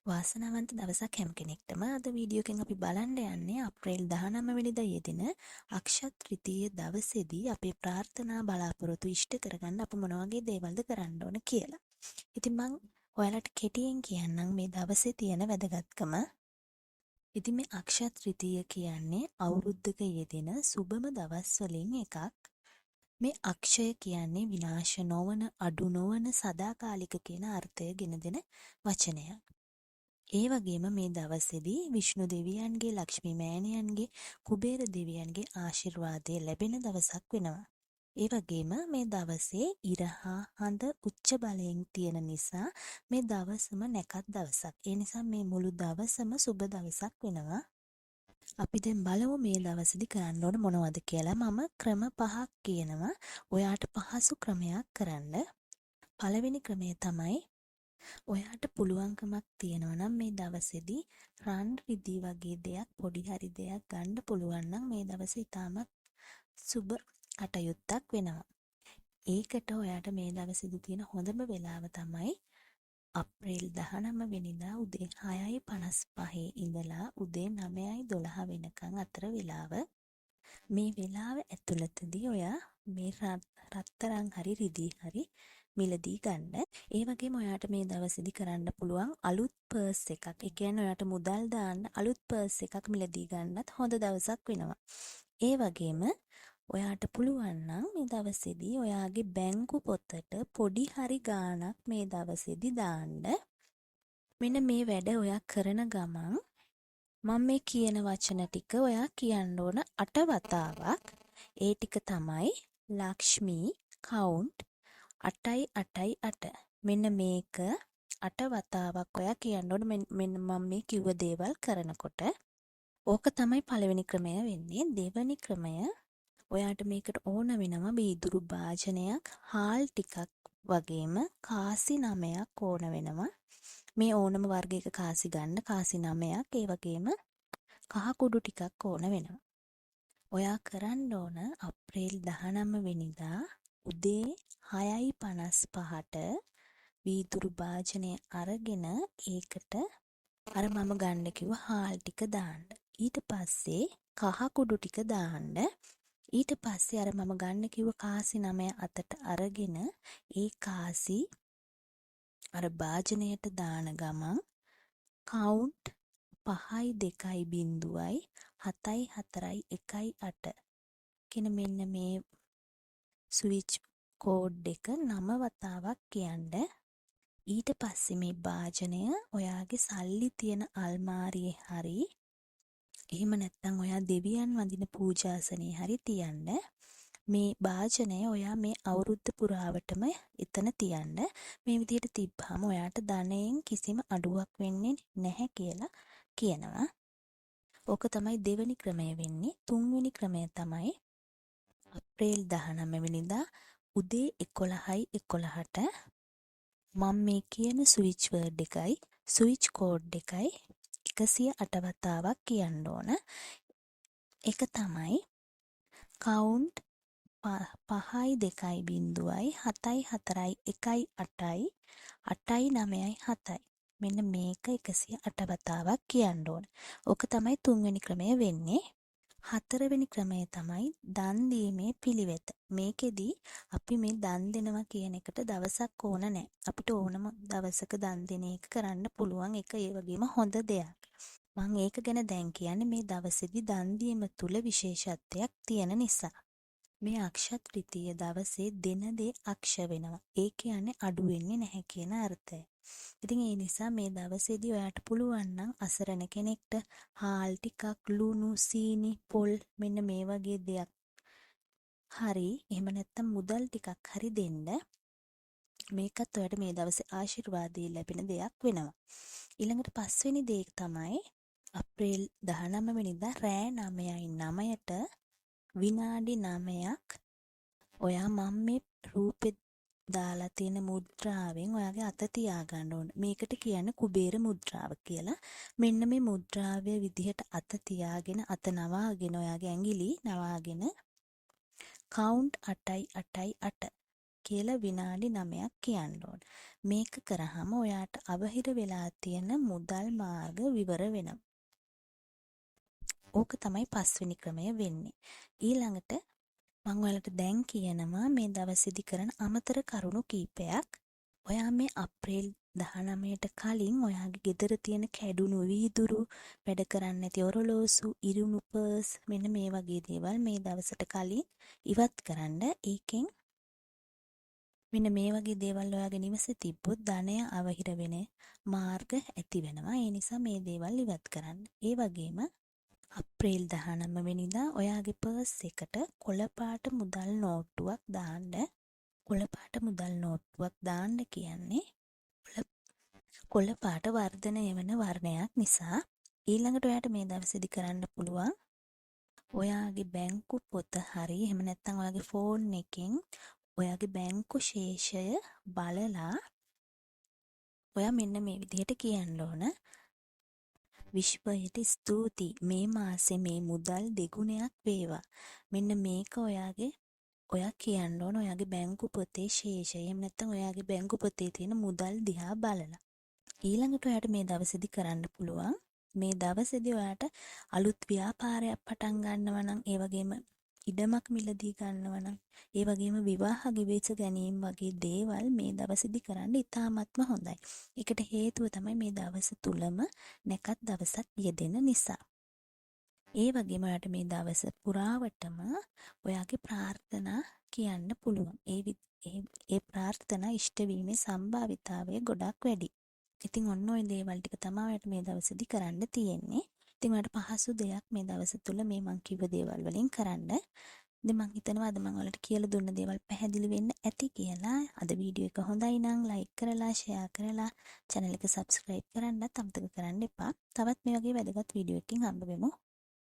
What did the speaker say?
වාසනාවන්ත දවසක් හැම කෙනෙක්ටම. අද වීඩියෝ එකෙන් අපි බලන්න යන්නේ අප්‍රේල් 19 වෙනිදා යෙදෙන අක්ෂය තෘතීය දවසේදී අපේ ප්‍රාර්ථනා බලාපොරොත්තු ඉෂ්ට කරගන්න අප මොන වගේ දේවල්ද කරන්න ඕන කියලා. ඉතින් මම ඔයාලට කෙටියෙන් කියන්නම් මේ දවසේ තියෙන වැදගත්කම. ඉතින් මේ අක්ෂය තෘතීය කියන්නේ අවුරුද්දක යෙදෙන සුබම දවස් වලින් එකක්. මේ අක්ෂය කියන්නේ විනාශ නොවන, අඩු නොවන, සදාකාලික කියන අර්ථය ගෙන දෙන වචනයක්. ඒ වගේම මේ දවසේදී විෂ්ණු දෙවියන්ගේ, ලක්ෂ්මී මෑණියන්ගේ, කුබේර දෙවියන්ගේ ආශිර්වාදය ලැබෙන දවසක් වෙනවා. ඒ වගේම මේ දවසේ ඉර හා හඳ උච්ච බලයෙන් තියෙන නිසා මේ දවසම නැකත් දවසක්. ඒ නිසා මේ මුළු දවසම සුබ දවසක් වෙනවා. අපි දැන් බලමු මේ දවසේදී කරන්න ඕන මොනවද කියලා. මම ක්‍රම 5ක් කියනවා. ඔයාට පහසු ක්‍රමයක් කරන්න. පළවෙනි ක්‍රමය තමයි ඔයාට පුළුවන්කමක් තියෙනවා නම් මේ දවසේදී රන් රිදී වගේ දෙයක්, පොඩි හරි දෙයක් ගන්න පුළුවන් නම් මේ දවසේ ඉතාමත් සුබ කටයුත්තක් වෙනවා. ඒකට ඔයාට මේ දවසේදී තියෙන හොඳම වෙලාව තමයි අප්‍රේල් 19 වෙනිදා උදේ 6:55 ඉඳලා උදේ 9:12 වෙනකන් අතර වෙලාව. මේ වෙලාව ඇතුළතදී ඔයා මේ රත්තරන් හරි රිදී හරි මිලදී ගන්න. ඒ වගේම ඔයාට මේ දවසේදී කරන්න පුළුවන් අලුත් පර්ස් එකක්. ඒ කියන්නේ ඔයාට මුදල් දාන්න අලුත් පර්ස් එකක් මිලදී ගන්නත් හොඳ දවසක් වෙනවා. ඒ වගේම ඔයාට පුළුවන් නම් මේ දවසේදී ඔයාගේ බැංකු පොතට පොඩි හරි ගාණක් මේ දවසේදී දාන්න. මෙන්න මේ වැඩ ඔයා කරන ගමන් මම මේ කියන වචන ටික ඔයා කියන්න ඕන 8 වතාවක්. ඒ ටික තමයි ලක්ෂ්මී කවුන්ට් 888. මෙන්න මේක 8 වතාවක් ඔයා කියන්න ඕන මෙන්න මම මේ කිව්ව දේවල් කරනකොට. ඕක තමයි පළවෙනි ක්‍රමය වෙන්නේ. දෙවෙනි ක්‍රමය ඔයාට මේකට ඕන වෙනවා වීදුරු භාජනයක්, හාල් ටිකක් වගේම කාසි 9ක් ඕන වෙනවා. මේ ඕනම වර්ගයක කාසි ගන්න කාසි 9ක්. ඒ වගේම කහ කුඩු ටිකක් ඕන වෙනවා. ඔයා කරන්න ඕන අප්‍රේල් 19 වෙනිදා උදේ 6:55ට වීදුරු භාජනය අරගෙන ඒකට අර මම ගන්න කිව්ව හාල් ටික දාන්න. ඊට පස්සේ කහ කුඩු ටික දාන්න. ඊට පස්සේ අර මම ගන්න කිව්ව කාසි 9 අතට අරගෙන ඒ කාසි අර භාජනයට දාන ගමන් කවුන්ට් 5යි 2යි 0යි 7යි 4යි 1යි 8 කියන මෙන්න මේ ස්විච් කෝඩ් එක 9 වතාවක් කියන්න. ඊට පස්සේ මේ භාජනය ඔයාගේ සල්ලි තියෙන අල්මාරියේ හරි එහෙම නැත්නම් ඔයා දෙවියන් වඳින පූජාසනේ හරි තියන්න. මේ භාජනය ඔයා මේ අවුරුද්ද පුරාවටම එතන තියන්න. මේ විදිහට තිබ්බහම ඔයාට ධනයෙන් කිසිම අඩුවක් වෙන්නේ නැහැ කියලා කියනවා. ඕක තමයි දෙවෙනි ක්‍රමය වෙන්නේ. තුන්වෙනි ක්‍රමය තමයි අප්‍රේල් 19 වෙනිදා උදේ 11:11ට මම මේ කියන ස්විච් වර්ඩ් එකයි ස්විච් කෝඩ් එකයි 108 වතාවක් කියන්න ඕන. ඒක තමයි කවුන්ට් 5යි 2යි 0යි 7යි 4යි 1යි 8යි 8යි 9යි 7යි. මෙන්න මේක 108 වතාවක් කියන්න ඕන. ඕක තමයි තුන්වෙනි ක්‍රමය වෙන්නේ. හතරවෙනි ක්‍රමය තමයි දන් දීමේ පිළිවෙත. මේකෙදි අපි මේ දන් දෙනවා කියන එකට දවසක් ඕන නැහැ. අපිට ඕනම දවසක දන් දෙන එක කරන්න පුළුවන්. ඒක ඒ වගේම හොඳ දෙයක්. මම ඒක ගැන දැන් කියන්නේ මේ දවසේදී දන් දීම තුල විශේෂත්වයක් තියෙන නිසා. මේ අක්ෂය තෘතීය දවසේ දෙන දේ අක්ෂ වෙනවා. ඒ කියන්නේ අඩු වෙන්නේ නැහැ කියන අර්ථය. ඉතින් ඒ නිසා මේ දවසේදී ඔයාට පුළුවන් නම් අසරණ කෙනෙක්ට හාල් ටිකක්, ලුණු, සීනි, පොල් මෙන්න මේ වගේ දෙයක් හරි එහෙම නැත්නම් මුදල් ටිකක් හරි දෙන්න. මේකත් ඔයාට මේ දවසේ ආශිර්වාදය ලැබෙන දෙයක් වෙනවා. ඊළඟට පස්වෙනි දේ තමයි අප්‍රේල් 19 වෙනිදා රෑ 9:09ට විනාඩි 9ක් ඔයා මම මේ රූපේ දාලා තියෙන මුද්‍රාවෙන් ඔයාගේ අත තියා ගන්න ඕන. මේකට කියන්නේ කුබේර මුද්‍රාව කියලා. මෙන්න මේ මුද්‍රාවය විදිහට අත තියාගෙන අත නවාගෙන ඔයාගේ ඇඟිලි නවාගෙන කවුන්ට් 8යි 8යි 8 කියලා විනාඩි 9ක් කියන්න ඕන. මේක කරාම ඔයාට අවහිර වෙලා තියෙන මුදල් මාර්ග විවර වෙනවා. ඕක තමයි 5 වෙනි ක්‍රමය වෙන්නේ. ඊළඟට මම ඔයාලට දැන් කියනවා මේ දවසේදී කරන අමතර කරුණු කීපයක්. ඔයා මේ අප්‍රේල් 19ට කලින් ඔයාගේ ගෙදර තියෙන කැඩුණු වීදුරු, වැඩ කරන්නේ නැති ඔරලෝසු, ඉරුණු පර්ස් මෙන්න මේ වගේ දේවල් මේ දවසට කලින් ඉවත් කරන්න. ඒකෙන් මෙන්න මේ වගේ දේවල් ඔයාගේ නිවසේ තිබ්බොත් ධනය අවහිර වෙන මාර්ග ඇති වෙනවා. ඒ නිසා මේ දේවල් ඉවත් කරන්න. ඒ වගේම අප්‍රේල් 19 වෙනිදා ඔයාගේ පර්ස් එකට කොළ පාට මුදල් නෝට්ටුවක් දාන්න. කොළ පාට මුදල් නෝට්ටුවක් දාන්න කියන්නේ කොළ පාට වර්ධනය වෙන වර්ණයක් නිසා. ඊළඟට ඔයාට මේ දවසේදී කරන්න පුළුවන් ඔයාගේ බැංකු පොත හරි එහෙම නැත්නම් ඔයාගේ ෆෝන් එකෙන් ඔයාගේ බැංකු ශේෂය බලලා ඔයා මෙන්න මේ විදිහට කියන්න ඕන. විශ්වයට ස්තුතියි, මේ මාසේ මේ මුදල් දෙගුණයක් වේවා. මෙන්න මේක ඔයා කියන්න ඕන ඔයාගේ බැංකු පොතේ ශේෂය. එහෙම නැත්නම් ඔයාගේ බැංකු පොතේ තියෙන මුදල් දිහා බලලා. ඊළඟට ඔයාට මේ දවසේදී කරන්න පුළුවන් මේ දවසේදී ඔයාට අලුත් ව්‍යාපාරයක් පටන් ගන්නවා නම්, ඒ වගේම ඉඩමක් මිලදී ගන්නවා නම්, ඒ වගේම විවාහ ගිවිස ගැනීම වගේ දේවල් මේ දවසේදී කරන්න ඉතාමත්ම හොඳයි. ඒකට හේතුව තමයි මේ දවස තුලම නැකත් දවසක් යෙදෙන නිසා. ඒ වගේම ඔයාට මේ දවස පුරාවටම ඔයාගේ ප්‍රාර්ථනා කියන්න පුළුවන්. ඒ ප්‍රාර්ථනා ඉෂ්ට වීමේ සම්භාවිතාවය ගොඩක් වැඩි. ඉතින් ඔන්න ඔය දේවල් ටික තමයි ඔයාට මේ දවසේදී කරන්න තියෙන්නේ. ඉතින් ඔයාට පහසු දෙයක් මේ දවස් තුල මේ මං කිව්ව දේවල් වලින් කරන්න. ඉතින් මං හිතනවා අද මං ඔයාලට කියලා දුන්න දේවල් පැහැදිලි වෙන්න ඇති කියලා. අද වීඩියෝ එක හොඳයි නම් ලයික් කරලා, ෂෙයා කරලා, channel එක subscribe කරන්නත් අමතක කරන්න එපා. තවත් මේ වගේ වැදගත් වීඩියෝ එකකින් හම්බ වෙමු.